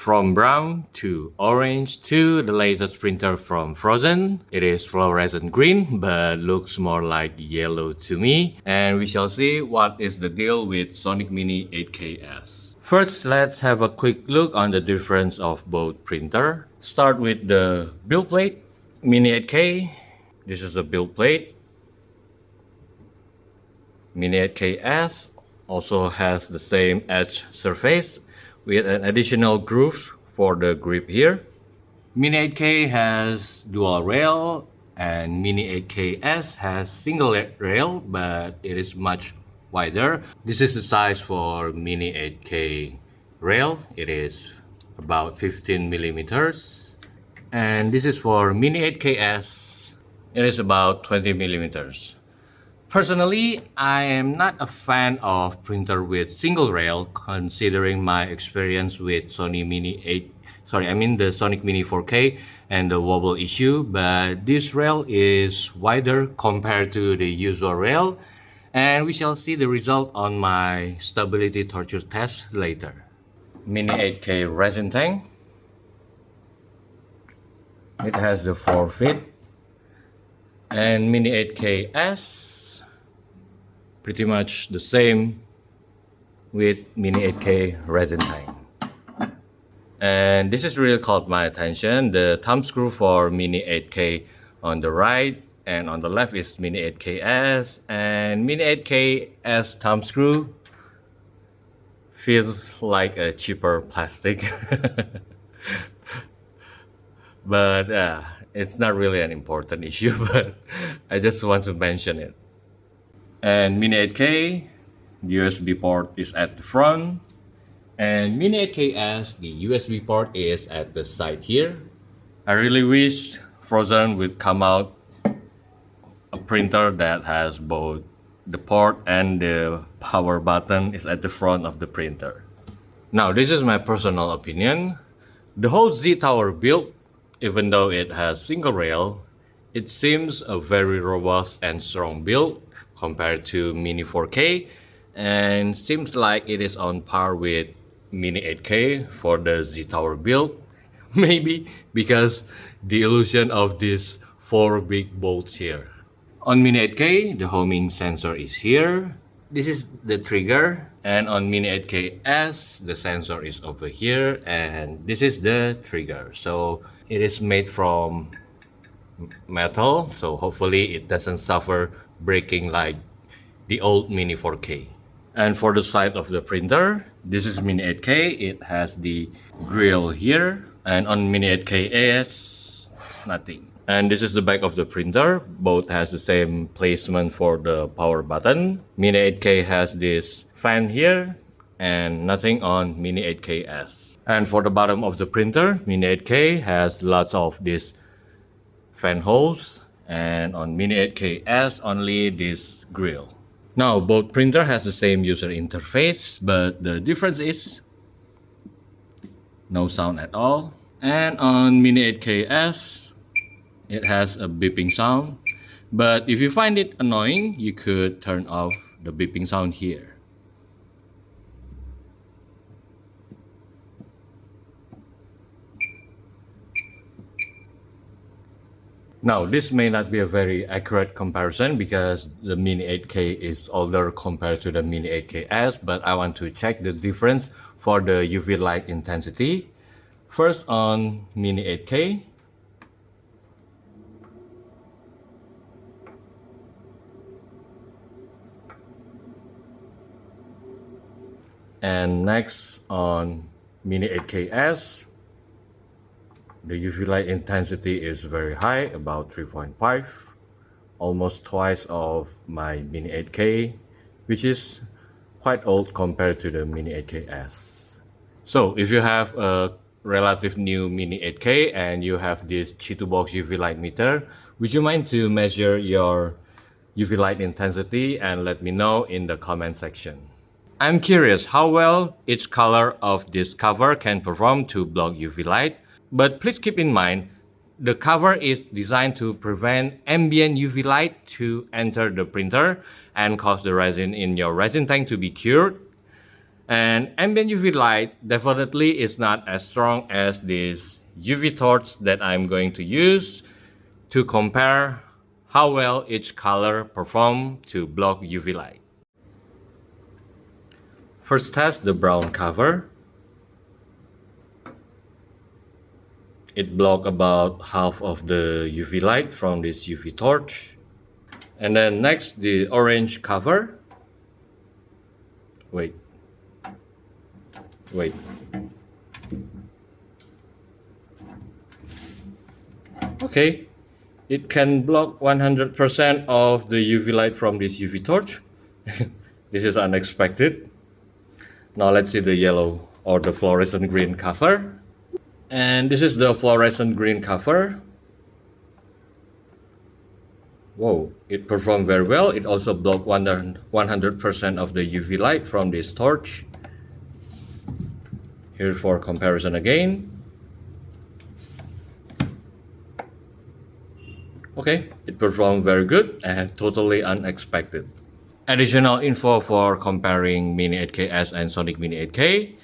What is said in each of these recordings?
From brown to orange to the latest printer from Phrozen. It is fluorescent green but looks more like yellow to me. And we shall see what is the deal with Sonic Mini 8Ks. First, let's have a quick look on the difference of both printer. Start with the build plate. Mini 8K, this is a build plate. Mini 8Ks also has the same edge surface with an additional groove for the grip here. Mini 8K has dual rail and Mini 8Ks has single rail, but it is much wider. This is the size for Mini 8K rail. It is about 15 millimeters. And this is for Mini 8Ks. It is about 20 millimeters. Personally, I am not a fan of printer with single rail, considering my experience with the Sonic Mini 4K and the wobble issue, but this rail is wider compared to the usual rail, and we shall see the result on my stability torture test later. Mini 8K resin tank. It has the 4 feet, and Mini 8Ks pretty much the same with Mini 8K resin tank. And this has really caught my attention. The thumb screw for Mini 8K on the right and on the left is Mini 8Ks, and Mini 8Ks thumb screw feels like a cheaper plastic. But it's not really an important issue, but I just want to mention it. And Mini 8K, the USB port is at the front, and Mini 8Ks, the USB port is at the side here. I really wish Phrozen would come out a printer that has both the port and the power button is at the front of the printer. Now, this is my personal opinion. The whole Z Tower build, even though it has single rail, it seems a very robust and strong build compared to Mini 4K, and seems like it is on par with Mini 8K for the Z Tower build. Maybe because the illusion of these 4 big bolts here. On Mini 8K, the homing sensor is here. This is the trigger, and on Mini 8Ks, the sensor is over here, and this is the trigger. So it is made from metal, so hopefully it doesn't suffer breaking like the old Mini 4K. And for the side of the printer, this is Mini 8K. It has the grill here, and on Mini 8Ks, nothing. And this is the back of the printer. Both has the same placement for the power button. Mini 8K has this fan here and nothing on Mini 8Ks. And for the bottom of the printer, Mini 8K has lots of these fan holes, and on Mini 8Ks only this grill. Now both printer has the same user interface, but the difference is no sound at all. And on Mini 8Ks, it has a beeping sound, but if you find it annoying, you could turn off the beeping sound here. Now, this may not be a very accurate comparison because the Mini 8K is older compared to the Mini 8Ks, but I want to check the difference for the UV light intensity. First on Mini 8K. And next on Mini 8Ks. The UV light intensity is very high, about 3.5, almost twice of my Mini 8K, which is quite old compared to the Mini 8Ks. So if you have a relative new Mini 8K and you have this Chi2box UV light meter, would you mind to measure your UV light intensity and let me know in the comment section. I'm curious how well each color of this cover can perform to block UV light. But please keep in mind, the cover is designed to prevent ambient UV light to enter the printer and cause the resin in your resin tank to be cured. And ambient UV light definitely is not as strong as this UV torch that I'm going to use to compare how well each color perform to block UV light. First test the brown cover. It blocks about half of the UV light from this UV torch. And then next the orange cover. Wait. Okay, it can block 100% of the UV light from this UV torch. This is unexpected. Now let's see the yellow or the fluorescent green cover. And this is the fluorescent green cover. Whoa, it performed very well. It also blocked 100% of the UV light from this torch. Here for comparison again. Okay, it performed very good and totally unexpected. Additional info for comparing Mini 8Ks and Sonic Mini 8K.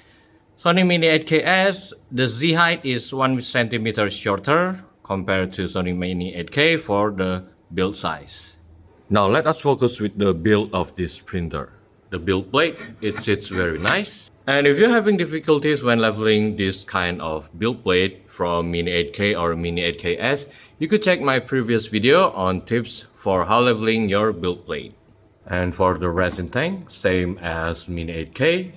Sonic Mini 8Ks, the Z height is 1 cm shorter compared to Sonic Mini 8K for the build size. Now let us focus with the build of this printer. The build plate, it sits very nice. And if you're having difficulties when leveling this kind of build plate from Mini 8K or Mini 8Ks, you could check my previous video on tips for how leveling your build plate. And for the resin tank, same as Mini 8K.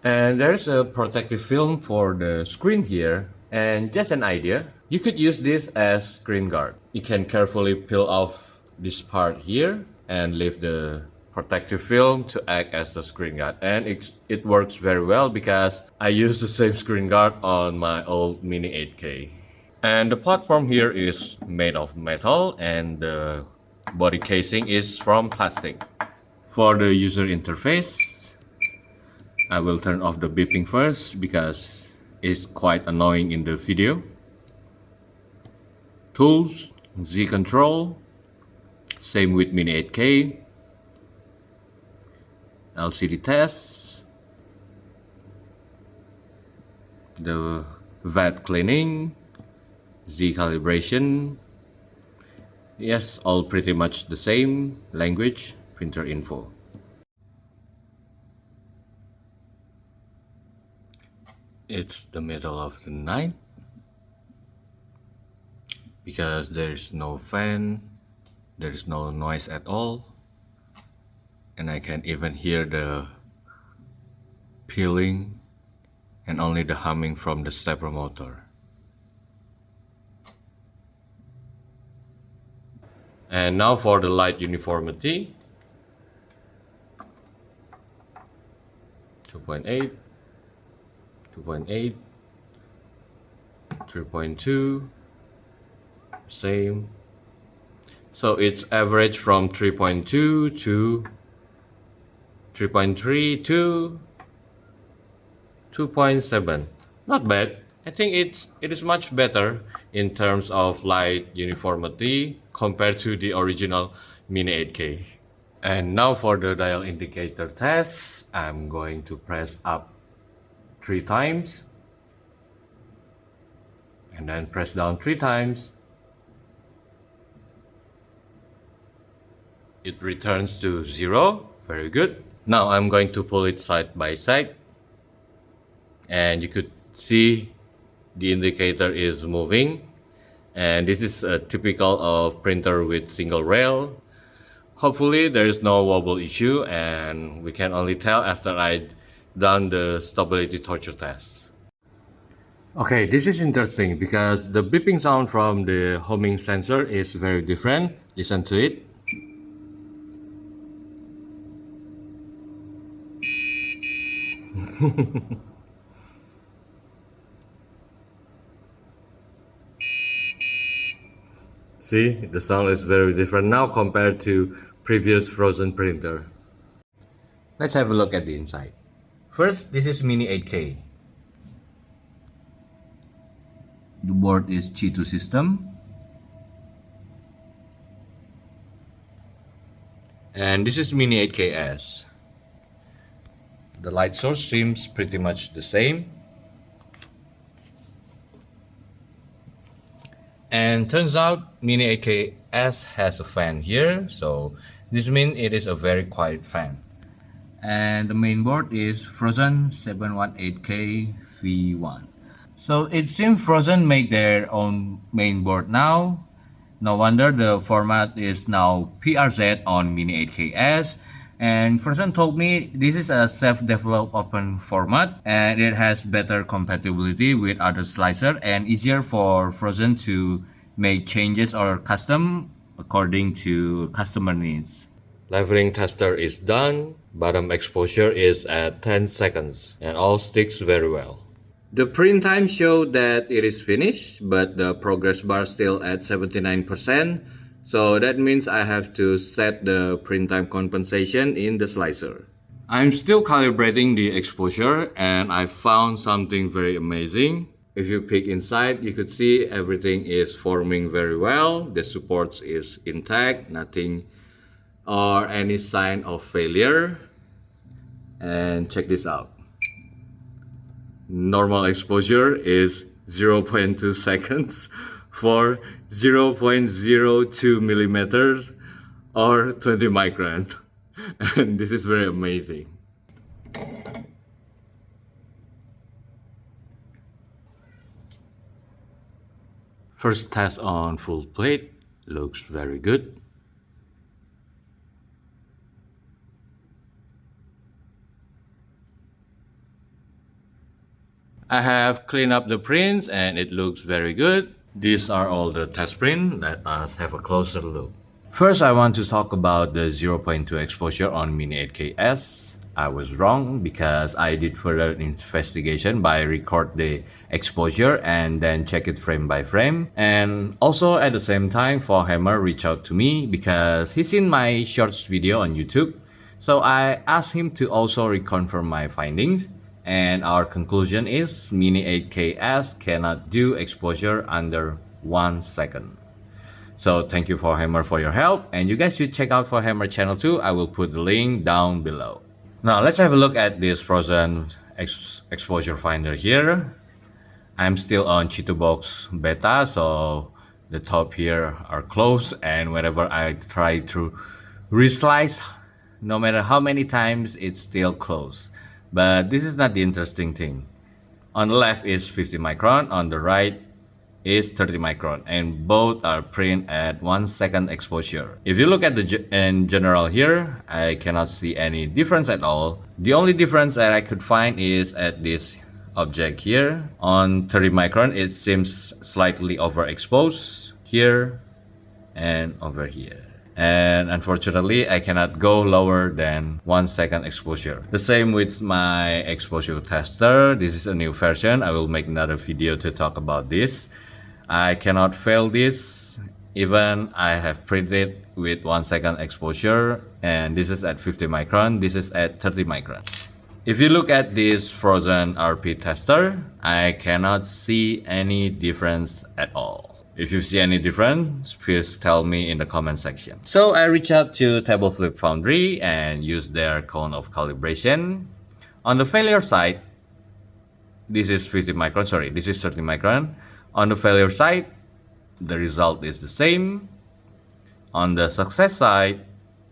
And there's a protective film for the screen here. And just an idea, you could use this as screen guard. You can carefully peel off this part here and leave the protective film to act as the screen guard, and it works very well because I use the same screen guard on my old Mini 8K. And the platform here is made of metal and the body casing is from plastic. For the user interface, I will turn off the beeping first because it's quite annoying in the video. Tools, Z control, same with Mini 8K. LCD tests, the VAT cleaning, Z calibration. Yes, all pretty much the same. Language, printer info. It's the middle of the night because there is no fan, there is no noise at all. And I can even hear the peeling and only the humming from the stepper motor. And now for the light uniformity. 2.8, 2.8, 3.2, same. So it's average from 3.2 to 3.3 to 2.7. Not bad. I think it is much better in terms of light uniformity compared to the original Mini 8K. And now for the dial indicator test, I'm going to press up 3 times and then press down 3 times. It returns to 0. Very good. Now I'm going to pull it side by side and you could see the indicator is moving, and this is a typical of printer with single rail. Hopefully there is no wobble issue, and we can only tell after I done the stability torture test. Okay, this is interesting because the beeping sound from the homing sensor is very different. Listen to it. See, the sound is very different now compared to previous Phrozen printer. Let's have a look at the inside. First, this is Mini 8K. The board is G2 system. And this is Mini 8KS. The light source seems pretty much the same. And turns out Mini 8K-S has a fan here, so this means it is a very quiet fan. And the main board is Phrozen 718K V1. So it seems Phrozen make their own main board now. No wonder the format is now PRZ on Mini 8K-S. And Phrozen told me this is a self-developed open format and it has better compatibility with other slicers and easier for Phrozen to make changes or custom according to customer needs. Leveling tester is done, bottom exposure is at 10 seconds and all sticks very well. The print time showed that it is finished, but the progress bar still at 79%. So that means I have to set the print time compensation in the slicer. I'm still calibrating the exposure and I found something very amazing. If you peek inside, you could see everything is forming very well. The supports is intact, nothing or any sign of failure. And check this out. Normal exposure is 0.2 seconds for 0.02 millimeters or 20 micron. And this is very amazing. First test on full plate, looks very good. I have cleaned up the prints and it looks very good. These are all the test prints. Let us have a closer look. First, I want to talk about the 0.2 exposure on Mini 8K-S. I was wrong because I did further investigation by record the exposure and then check it frame by frame. And also at the same time, Fauxhammer reached out to me because he's seen my shorts video on YouTube. So I asked him to also reconfirm my findings. And our conclusion is Mini 8K-S cannot do exposure under 1 second. So thank you Fauxhammer for your help, and you guys should check out Fauxhammer channel too. I will put the link down below. Now let's have a look at this Phrozen exposure finder here. I'm still on Chitubox beta, so the top here are closed, and whenever I try to reslice, no matter how many times, it's still closed. But this is not the interesting thing. On the left is 50 micron, on the right is 30 micron, and both are print at 1 second exposure. If you look at the in general here, I cannot see any difference at all. The only difference that I could find is at this object here. On 30 micron, it seems slightly overexposed here and over here. And unfortunately, I cannot go lower than 1 second exposure. The same with my exposure tester. This is a new version. I will make another video to talk about this. I cannot fail this even I have printed with 1 second exposure, and this is at 50 micron, this is at 30 micron. If you look at this Phrozen RP tester, I cannot see any difference at all. If you see any difference, please tell me in the comment section. So I reached out to Table Flip Foundry and used their cone of calibration. On the failure side, this is 50 micron, sorry, this is 30 micron. On the failure side, the result is the same. On the success side,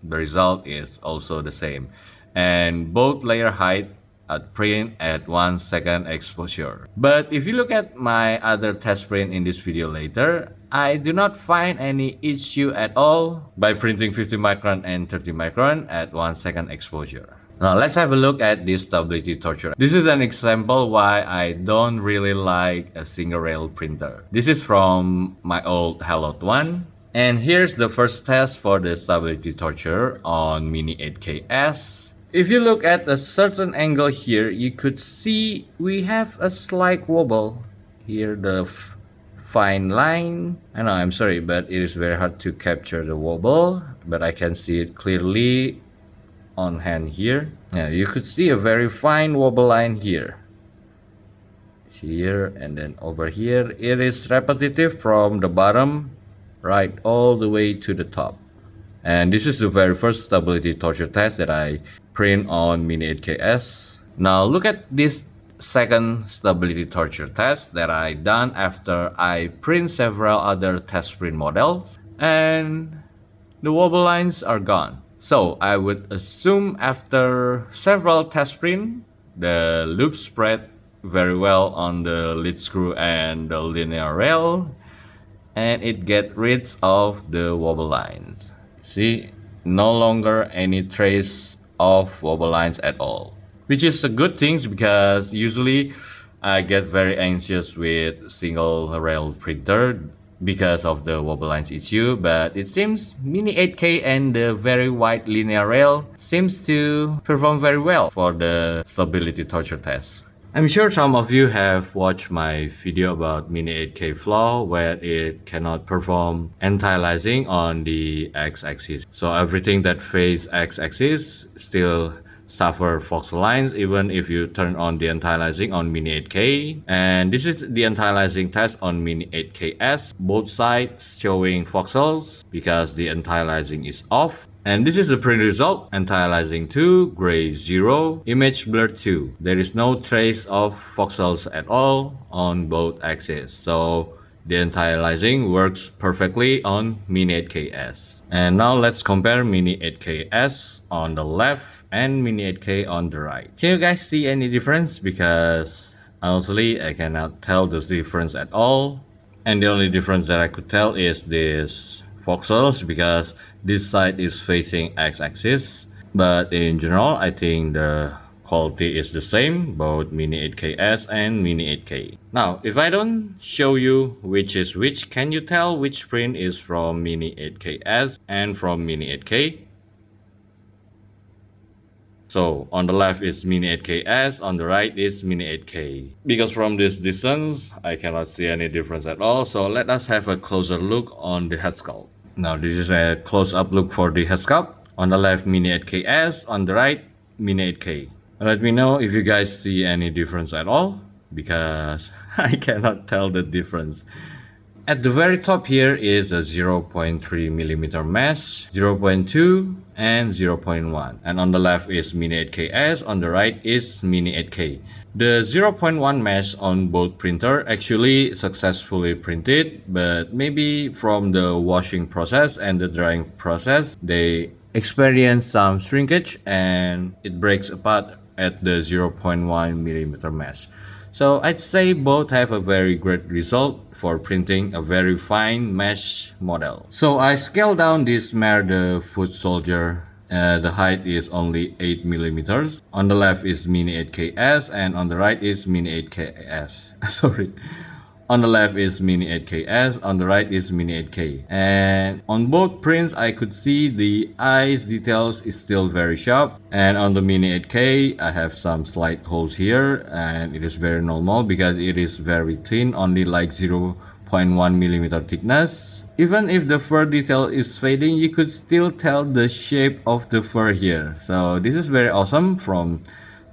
the result is also the same. And both layer height at print at 1 second exposure. But if you look at my other test print in this video later, I do not find any issue at all by printing 50 micron and 30 micron at 1 second exposure. Now let's have a look at this stability torture. This is an example why I don't really like a single rail printer. This is from my old Helot one. And here's the first test for the stability torture on Mini 8K-S. If you look at a certain angle here, you could see we have a slight wobble. Here the fine line. I know, I'm sorry, but it is very hard to capture the wobble, but I can see it clearly on hand here. Yeah, you could see a very fine wobble line here. Here and then over here. It is repetitive from the bottom right all the way to the top. And this is the very first stability torture test that I print on Mini 8K-S. Now look at this second stability torture test that I done after I print several other test print models, and the wobble lines are gone. So I would assume after several test print, the loop spread very well on the lead screw and the linear rail, and it get rid of the wobble lines. See, no longer any trace of wobble lines at all, which is a good thing because usually I get very anxious with single rail printer because of the wobble lines issue, but it seems Mini 8K and the very wide linear rail seems to perform very well for the stability torture test. I'm sure some of you have watched my video about Mini 8K flaw where it cannot perform anti-aliasing on the x-axis. So everything that faces x-axis still suffer voxel lines even if you turn on the anti-aliasing on Mini 8K. And this is the anti-aliasing test on Mini 8KS. Both sides showing voxels because the anti-aliasing is off. And this is the print result: anti-aliasing 2, gray 0, image blur 2. There is no trace of voxels at all on both axes. So the anti-aliasing works perfectly on Mini 8KS. And now let's compare Mini 8KS on the left and Mini 8K on the right. Can you guys see any difference? Because honestly, I cannot tell the difference at all. And the only difference that I could tell is this voxels because this side is facing x-axis. But in general, I think the quality is the same, both Mini 8KS and Mini 8K. Now, if I don't show you which is which, can you tell which print is from Mini 8KS and from Mini 8K? So on the left is Mini 8KS, on the right is Mini 8K. Because from this distance, I cannot see any difference at all. So let us have a closer look on the head sculpt. Now this is a close-up look for the head sculpt. On the left, Mini 8KS, on the right, Mini 8K. Let me know if you guys see any difference at all, because I cannot tell the difference. At the very top here is a 0.3 millimeter mesh, 0.2 and 0.1. And on the left is Mini 8KS, on the right is Mini 8K. The 0.1 mesh on both printer actually successfully printed, but maybe from the washing process and the drying process, they experience some shrinkage and it breaks apart at the 0.1 millimeter mesh. So I'd say both have a very great result for printing a very fine mesh model. So I scaled down this mare the foot soldier. The height is only 8 millimeters. On the left is Mini 8KS and on the right is Mini 8KS. Sorry. On the left is Mini 8KS, on the right is Mini 8K. And on both prints, I could see the eyes details is still very sharp. And on the Mini 8K, I have some slight holes here, and it is very normal because it is very thin, only like 0.1 millimeter thickness. Even if the fur detail is fading, you could still tell the shape of the fur here. So this is very awesome from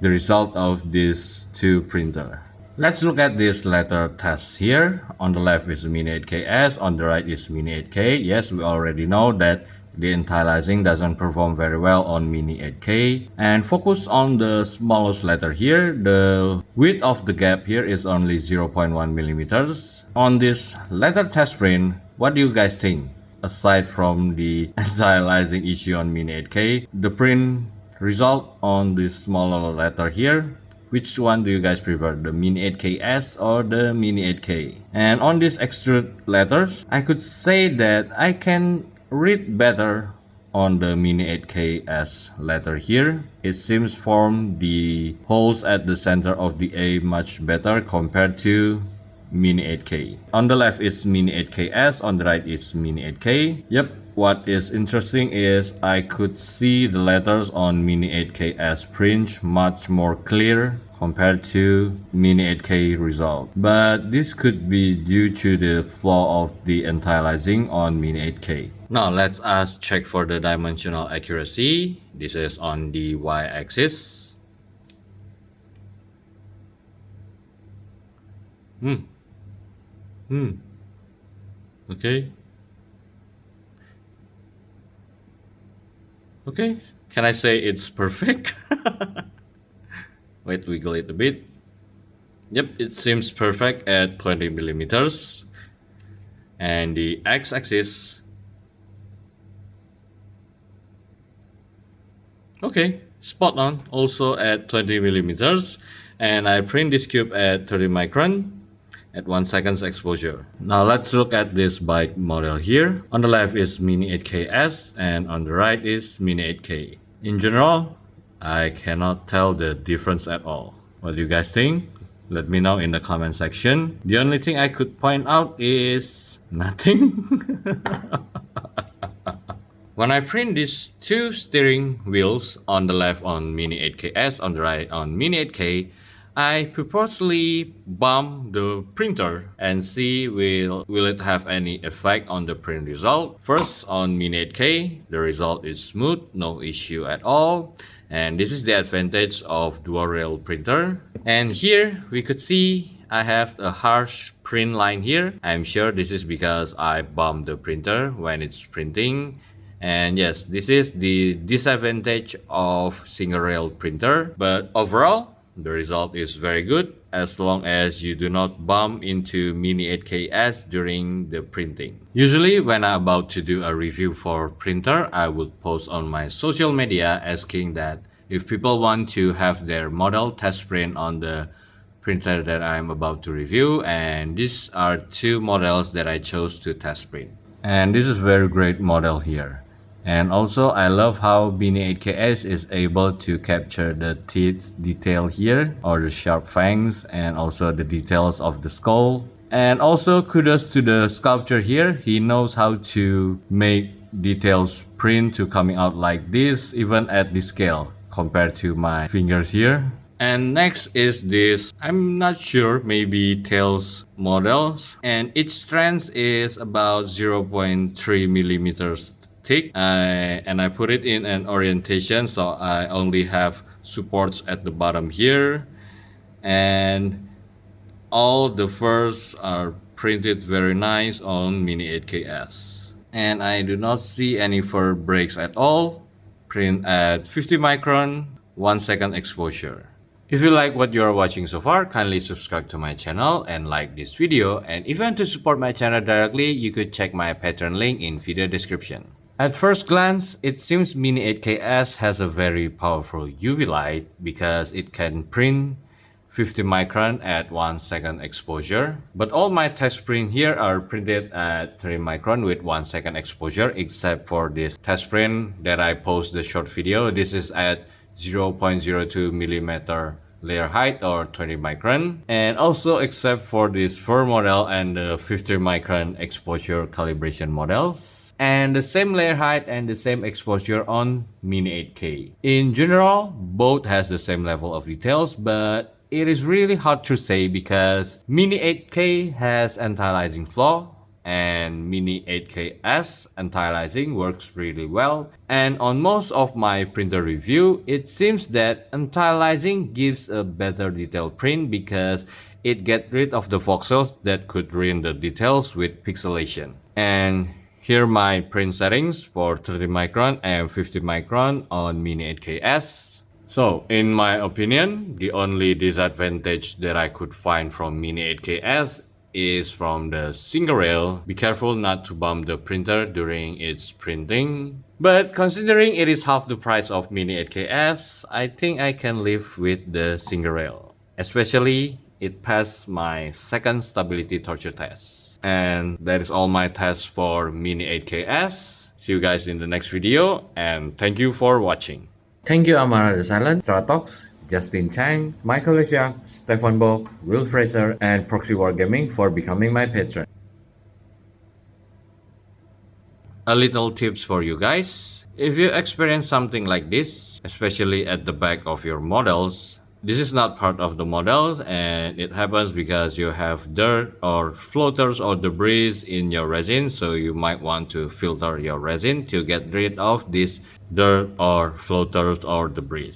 the result of these two printers. Let's look at this letter test here. On the left is Mini 8KS, on the right is Mini 8K. Yes, we already know that the anti-aliasing doesn't perform very well on Mini 8K. And focus on the smallest letter here. The width of the gap here is only 0.1 millimeters. On this letter test print, what do you guys think? Aside from the anti-aliasing issue on Mini 8K, the print result on this smaller letter here, which one do you guys prefer, the Mini 8KS or the Mini 8K? And on these extrude letters, I could say that I can read better on the Mini 8KS letter here. It seems form the holes at the center of the A much better compared to Mini 8K. On the left is Mini 8KS, on the right is Mini 8K. Yep, what is interesting is I could see the letters on Mini 8KS print much more clear compared to Mini 8K result. But this could be due to the flaw of the anti-aliasing on Mini 8K. Now let us check for the dimensional accuracy. This is on the y-axis. Okay. Okay. Can I say it's perfect? Wait, wiggle it a bit. Yep, it seems perfect at 20 millimeters. And the x-axis, okay, spot on, also at 20 millimeters. And I print this cube at 30 micron at 1 second's exposure. Now let's look at this bike model here. On the left is Mini 8K-S and on the right is Mini 8K. In general, I cannot tell the difference at all. What do you guys think? Let me know in the comment section. The only thing I could point out is nothing. When I print these two steering wheels, on the left on Mini 8K-S, on the right on Mini 8K, I purposely bump the printer and see will it have any effect on the print result. First, on Mini 8K, the result is smooth, no issue at all. And this is the advantage of dual rail printer. And here we could see I have a harsh print line here. I'm sure this is because I bumped the printer when it's printing. And yes, this is the disadvantage of single rail printer. But overall, the result is very good as long as you do not bump into Mini 8K-S during the printing. Usually when I'm about to do a review for printer, I would post on my social media asking that if people want to have their model test print on the printer that I'm about to review, and these are two models that I chose to test print. And this is very great model here. And also I love how Mini 8K-S is able to capture the teeth detail here, or the sharp fangs, and also the details of the skull. And also kudos to the sculptor here. He knows how to make details print to coming out like this, even at this scale compared to my fingers here. And next is this, I'm not sure, maybe tails models, and each strand is about 0.3 millimeters thick, and I put it in an orientation so I only have supports at the bottom here, and all the furs are printed very nice on Mini 8K-S, and I do not see any fur breaks at all. Print at 50 micron, 1 second exposure. If you like what you are watching so far, kindly subscribe to my channel and like this video, and if you want to support my channel directly, you could check my Patreon link in video description. At first glance, it seems Mini 8K-S has a very powerful UV light because it can print 50 micron at 1 second exposure. But all my test print here are printed at 3 micron with 1 second exposure, except for this test print that I post the short video. This is at 0.02 millimeter layer height or 20 micron, and also except for this fur model and the 50 micron exposure calibration models, and the same layer height and the same exposure on Mini 8K. In general, both has the same level of details, but it is really hard to say because Mini 8K has anti-aliasing flaw and Mini 8K-S anti-aliasing works really well. And on most of my printer review, it seems that anti-aliasing gives a better detailed print because it gets rid of the voxels that could ruin the details with pixelation. And here are my print settings for 30 micron and 50 micron on Mini 8K-S. So, in my opinion, the only disadvantage that I could find from Mini 8K-S is from the single rail. Be careful not to bump the printer during its printing. But considering it is half the price of Mini 8K-S, I think I can live with the single rail. Especially, it passed my second stability torture test. And that is all my tests for Mini 8K-S. See you guys in the next video, and thank you for watching. Thank you Amara the Silent, Tratox, Justin Chang, Michael Lesiak, Stefan Bock, Will Fraser, and Proxy Wargaming for becoming my patron. A little tips for you guys. If you experience something like this, especially at the back of your models, this is not part of the models, and it happens because you have dirt or floaters or debris in your resin, so you might want to filter your resin to get rid of this dirt or floaters or debris.